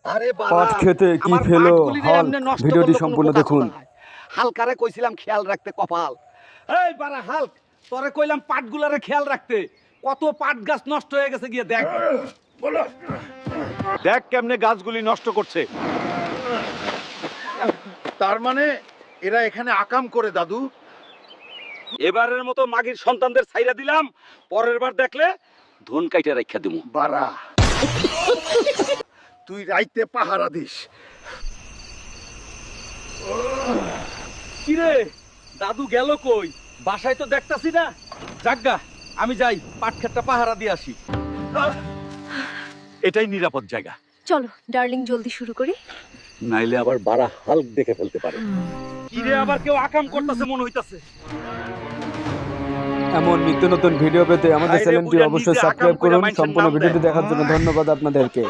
আরে পাট খেতে কি ফেলো হল ভিডিওটি সম্পূর্ণ দেখুন। হালকারে কইছিলাম খেয়াল রাখতে কপাল। এই বারা হালক, তোরে কইলাম পাটগুলারে খেয়াল রাখতে, কত পাট গাছ নষ্ট হয়ে গেছে, গিয়ে দেখ। দেখ কেমনে গাছগুলি নষ্ট করছে। তার মানে এরা এখানে আকাম করে দাদু। এবারের মতো মাগির সন্তানদের ছাইরা দিলাম, পরের বার দেখলে ধন কাইটা রাখা দিমু। বাড়া, তুই রাইতে পাহারা দিস। কিরে দাদু গেল কই? বাসায় তো দেখতাছি না। যাজ্ঞা, আমি যাই পাট ক্ষেতটা পাহারা দিয়ে আসি। এটাই নিরাপদ জায়গা। চলো ডার্লিং, জলদি শুরু করি। নাইলে আবার বাড়া হাল্ক দেখে ফেলতে পারে। কিরে আবার কেউ আকাম করতেছে মনে হইতাছে। এমন নিত্য নতুন ভিডিও পেতে আমাদের চ্যানেলটি অবশ্যই সাবস্ক্রাইব করুন। সম্পূর্ণ ভিডিওটি দেখার জন্য ধন্যবাদ আপনাদেরকে।